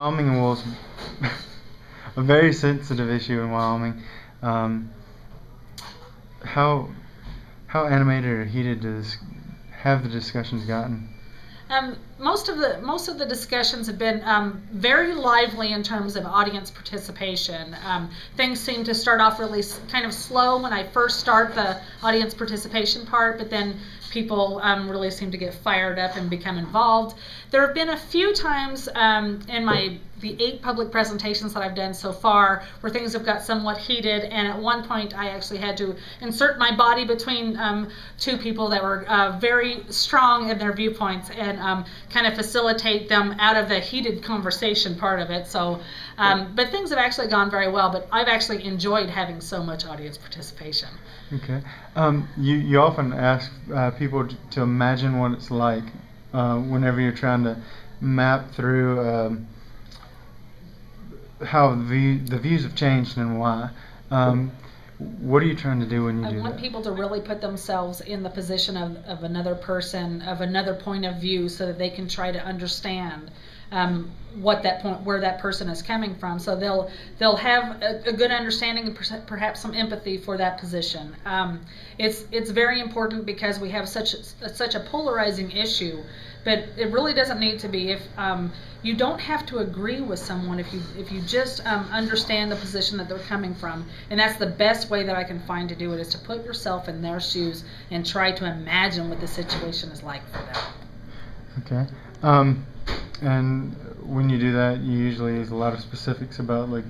Wyoming and wolves, a very sensitive issue in Wyoming. Um, how how animated or heated have the discussions gotten? Most of the discussions have been very lively in terms of audience participation. Things seem to start off really kind of slow when I first start the audience participation part, but then people really seem to get fired up and become involved. There have been a few times in the 8 public presentations that I've done so far where things have got somewhat heated, and at one point I actually had to insert my body between 2 people that were very strong in their viewpoints and kind of facilitate them out of the heated conversation part of it. So, but things have actually gone very well, but I've actually enjoyed having so much audience participation. Okay. You often ask people to imagine what it's like whenever you're trying to map through how the views have changed and why. What are you trying to do when you do that? I want people to really put themselves in the position of another person, of another point of view, so that they can try to understand where that person is coming from. So they'll have a good understanding and perhaps some empathy for that position. It's very important because we have such a polarizing issue, but it really doesn't need to be. If you don't have to agree with someone if you just understand the position that they're coming from, and that's the best way that I can find to do it, is to put yourself in their shoes and try to imagine what the situation is like for them. Okay. And when you do that, you usually use a lot of specifics about like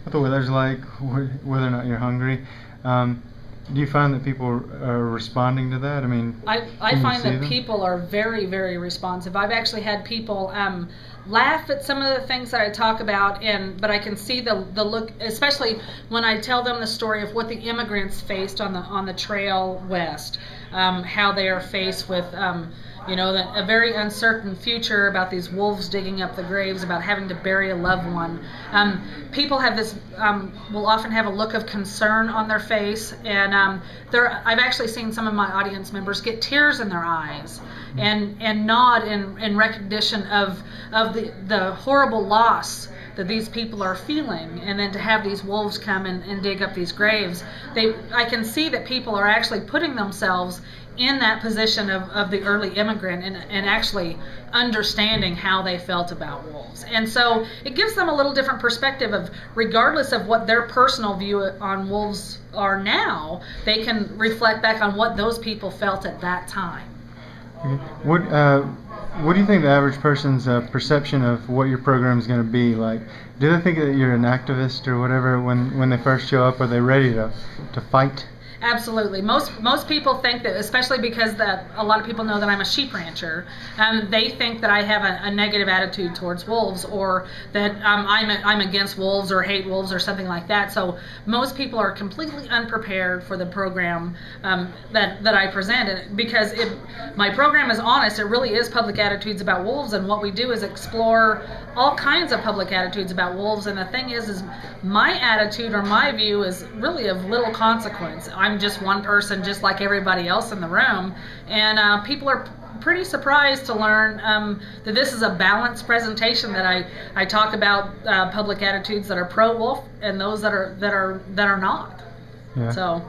what the weather's like, whether or not you're hungry. Do you find that people are responding to that? I mean, I find that people are very, very responsive. I've actually had people laugh at some of the things that I talk about, but I can see the look, especially when I tell them the story of what the immigrants faced on the trail west, how they are faced with a very uncertain future, about these wolves digging up the graves, about having to bury a loved one. People have this, will often have a look of concern on their face, and I've actually seen some of my audience members get tears in their eyes and nod in recognition of the horrible loss that these people are feeling, and then to have these wolves come and dig up these graves. I can see that people are actually putting themselves in that position of the early immigrant and actually understanding how they felt about wolves. And so it gives them a little different perspective of, regardless of what their personal view on wolves are now, they can reflect back on what those people felt at that time. Okay. What do you think the average person's perception of what your program is going to be like? Do they think that you're an activist or whatever when they first show up? Are they ready to fight? Absolutely. Most people think that, especially because a lot of people know that I'm a sheep rancher, they think that I have a negative attitude towards wolves, or that I'm against wolves or hate wolves or something like that. So most people are completely unprepared for the program that I present, and because my program is honest. It really is public attitudes about wolves, and what we do is explore all kinds of public attitudes about wolves. And the thing is my attitude or my view is really of little consequence. I'm just one person, just like everybody else in the room, and people are pretty surprised to learn that this is a balanced presentation, that I talk about public attitudes that are pro-wolf and those that are not. Yeah. So,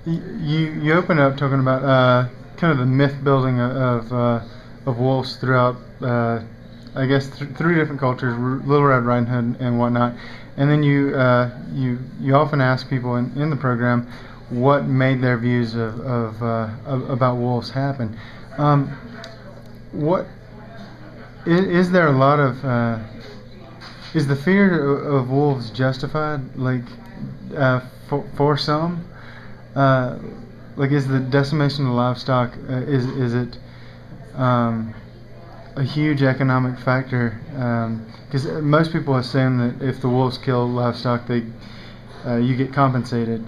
you open up talking about kind of the myth building of wolves throughout, I guess, 3 different cultures: Little Red Riding Hood and whatnot. And then you often ask people in the program what made their views of about wolves happen. What is there a lot of is the fear of wolves justified? Like for some, like, is the decimation of livestock is it a huge economic factor? Because most people assume that if the wolves kill livestock, you get compensated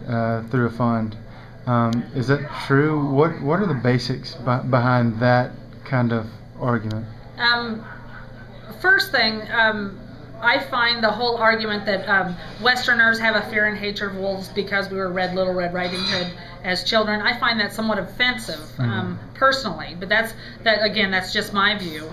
through a fund. Is that true? What are the basics behind that kind of argument? First thing, I find the whole argument that Westerners have a fear and hatred of wolves because we were Little Red Riding Hood as children, I find that somewhat offensive, personally. But that's just my view.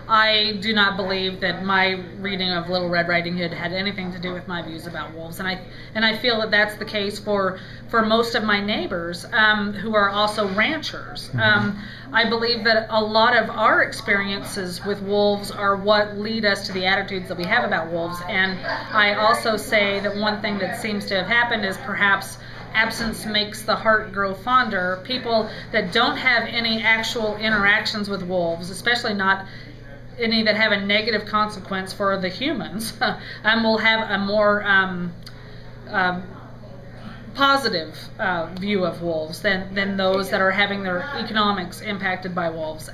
I do not believe that my reading of Little Red Riding Hood had anything to do with my views about wolves, and I feel that that's the case for most of my neighbors who are also ranchers. I believe that a lot of our experiences with wolves are what lead us to the attitudes that we have about wolves, and I also say that one thing that seems to have happened is perhaps absence makes the heart grow fonder. People that don't have any actual interactions with wolves, especially not any that have a negative consequence for the humans, will have a more positive view of wolves than those that are having their economics impacted by wolves.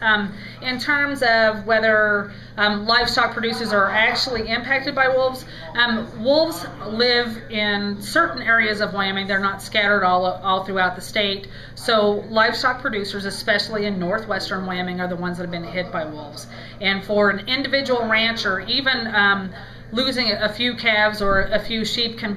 In terms of whether livestock producers are actually impacted by wolves, wolves live in certain areas of Wyoming. They're not scattered all throughout the state. So livestock producers, especially in northwestern Wyoming, are the ones that have been hit by wolves. And for an individual rancher, even losing a few calves or a few sheep can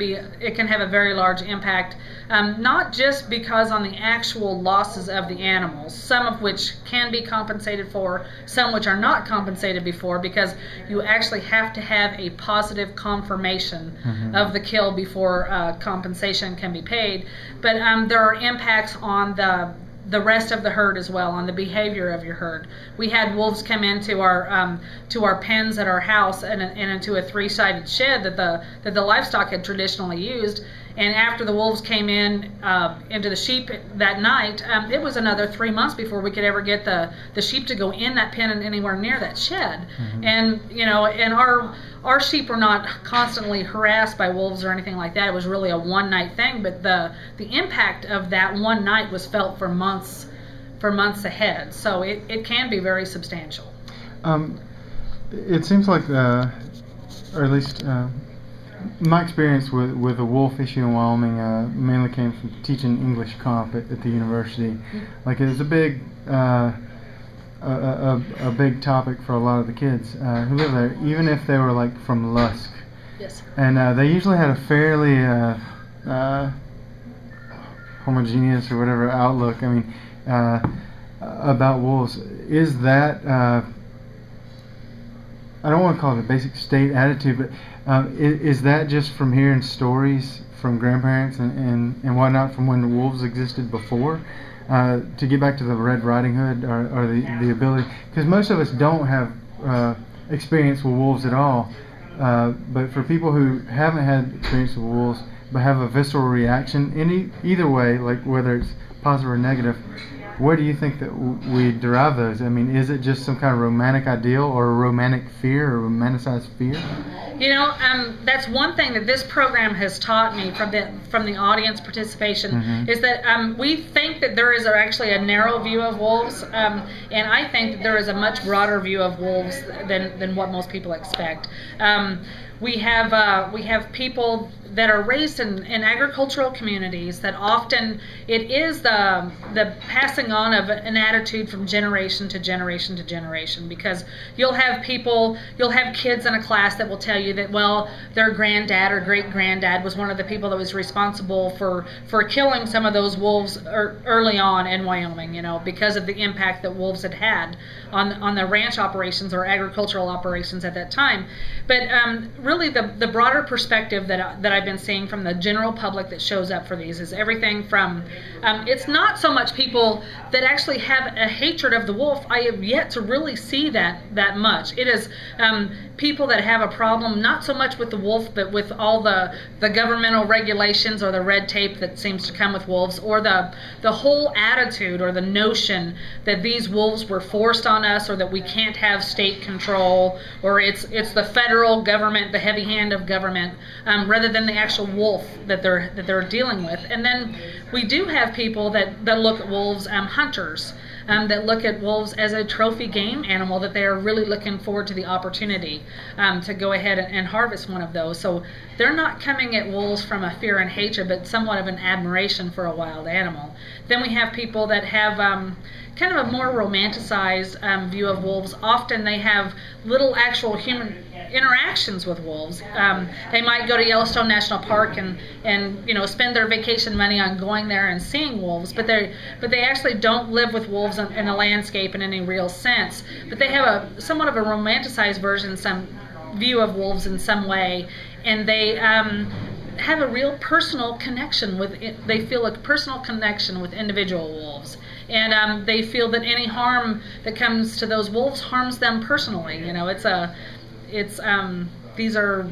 have a very large impact, not just because on the actual losses of the animals, some of which can be compensated for, some which are not compensated before, because you actually have to have a positive confirmation of the kill before compensation can be paid. But there are impacts on the rest of the herd as well, on the behavior of your herd. We had wolves come into our pens at our house and into a 3-sided shed that the livestock had traditionally used. And after the wolves came into the sheep that night, it was another 3 months before we could ever get the sheep to go in that pen and anywhere near that shed. And and our sheep were not constantly harassed by wolves or anything like that. It was really a one-night thing, but the impact of that one night was felt for months ahead. So it can be very substantial. It seems like, or at least my experience with the wolf issue in Wyoming mainly came from teaching English comp at the university. Like, it was a big big topic for a lot of the kids who live there, even if they were like from Lusk. Yes. And they usually had a fairly homogeneous or whatever outlook. I mean, about wolves. Is that I don't want to call it a basic state attitude, but is that just from hearing stories from grandparents and whatnot from when the wolves existed before? To get back to the Red Riding Hood or the ability, because most of us don't have experience with wolves at all, but for people who haven't had experience with wolves but have a visceral reaction, either way, like whether it's positive or negative, where do you think that we derive those? I mean, is it just some kind of romantic ideal or a romantic fear or romanticized fear? That's one thing that this program has taught me from the audience participation, is that we think that there is actually a narrow view of wolves, and I think that there is a much broader view of wolves than what most people expect. We have people that are raised in agricultural communities that often it is the passing on of an attitude from generation to generation to generation, because you'll have kids in a class that will tell you that, well, their granddad or great granddad was one of the people that was responsible for killing some of those wolves early on in Wyoming, because of the impact that wolves had on the ranch operations or agricultural operations at that time. But really the broader perspective that I've been seeing from the general public that shows up for these is everything from it's not so much people that actually have a hatred of the wolf. I have yet to really see that much. It is people that have a problem not so much with the wolf, but with all the governmental regulations or the red tape that seems to come with wolves, or the whole attitude or the notion that these wolves were forced on us, or that we can't have state control, or it's the federal government, the heavy hand of government, rather than the actual wolf that they're dealing with. And then we do have people that look at wolves, hunters, that look at wolves as a trophy game animal, that they are really looking forward to the opportunity to go ahead and harvest one of those. So they're not coming at wolves from a fear and hatred, but somewhat of an admiration for a wild animal. Then we have people that have kind of a more romanticized view of wolves. Often they have little actual human interactions with wolves. They might go to Yellowstone National Park and spend their vacation money on going there and seeing wolves, but they actually don't live with wolves in a landscape in any real sense. But they have a somewhat of a romanticized version, some view of wolves in some way, and they have a real personal connection with it. They feel a personal connection with individual wolves, and they feel that any harm that comes to those wolves harms them personally. These are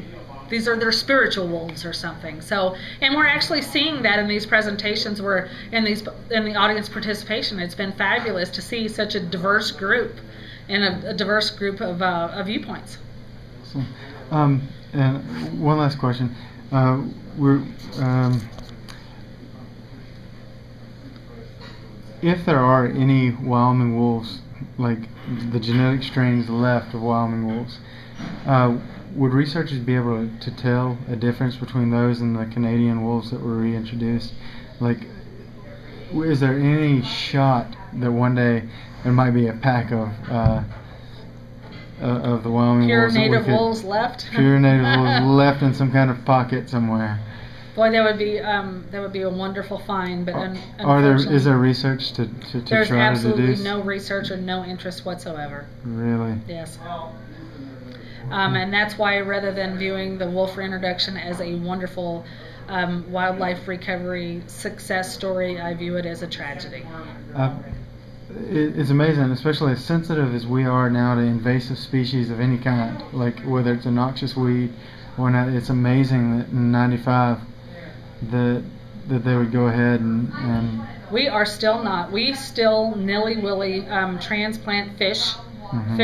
their spiritual wolves or something. So, and we're actually seeing that in these presentations. We're in the audience participation. It's been fabulous to see such a diverse group and a diverse group of viewpoints. Awesome. And one last question. If there are any Wyoming wolves, like the genetic strains left of Wyoming wolves, would researchers be able to tell a difference between those and the Canadian wolves that were reintroduced? Like, is there any shot that one day there might be a pack of the Wyoming pure wolves? Native wolves left? Pure native wolves left in some kind of pocket somewhere. Boy, that would be a wonderful find, but is there research to try to deduce? There's absolutely no research or no interest whatsoever. Really? Yes. And that's why, rather than viewing the wolf reintroduction as a wonderful wildlife recovery success story, I view it as a tragedy. It's amazing, especially as sensitive as we are now to invasive species of any kind, like whether it's a noxious weed or not. It's amazing that in '95 that they would go ahead and we are still not. We still nilly-willy transplant fish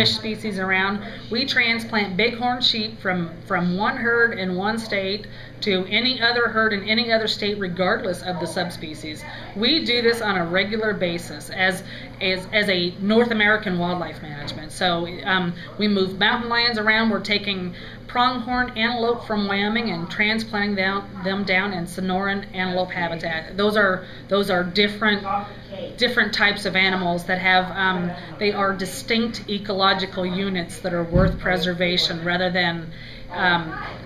species around. We transplant bighorn sheep from one herd in one state to any other herd in any other state, regardless of the subspecies. We do this on a regular basis as a North American wildlife management. So we move mountain lions around. We're taking pronghorn antelope from Wyoming and transplanting them down in Sonoran antelope habitat. Those are different types of animals that have they are distinct ecological units that are worth preservation, rather than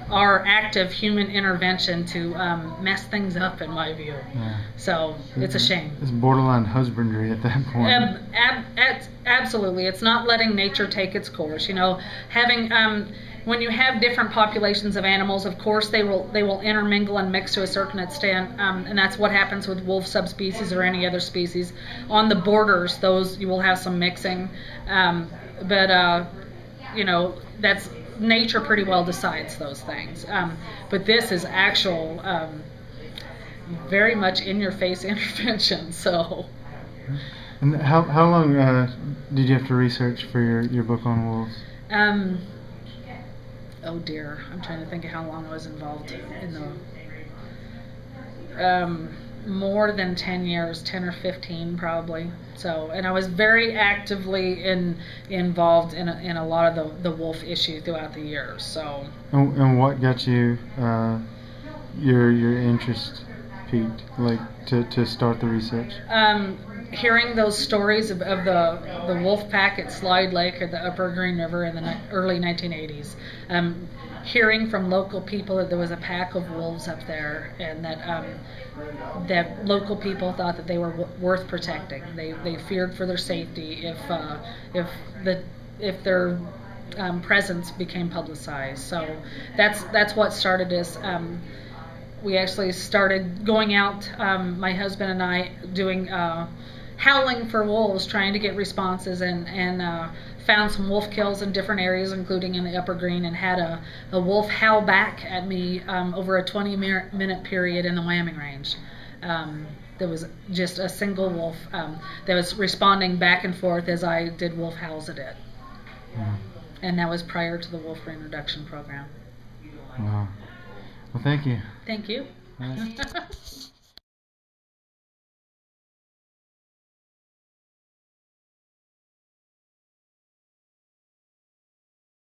our active human intervention to mess things up, in my view. Yeah. So it's a shame. It's borderline husbandry at that point. Absolutely, it's not letting nature take its course. Having when you have different populations of animals, of course they will intermingle and mix to a certain extent, and that's what happens with wolf subspecies or any other species. On the borders, those you will have some mixing, but that's nature pretty well decides those things. But this is actual, very much in-your-face intervention. So. And how long did you have to research for your book on wolves? Oh dear, I'm trying to think of how long I was involved in the. More than 10 years, 10 or 15 probably. So, and I was very actively involved in a lot of the wolf issue throughout the years. So. And what got you your interest peaked, like to start the research? Hearing those stories of the wolf pack at Slide Lake or the Upper Green River in the early 1980s. Hearing from local people that there was a pack of wolves up there, and that local people thought that they were worth protecting. They feared for their safety if their presence became publicized. So that's what started this. We actually started going out, my husband and I, doing howling for wolves, trying to get responses, and found some wolf kills in different areas, including in the Upper Green, and had a wolf howl back at me over a 20-minute period in the Wyoming range. There was just a single wolf that was responding back and forth as I did wolf howls at it. Wow. And that was prior to the wolf reintroduction program. Wow. Well, thank you. Thank you.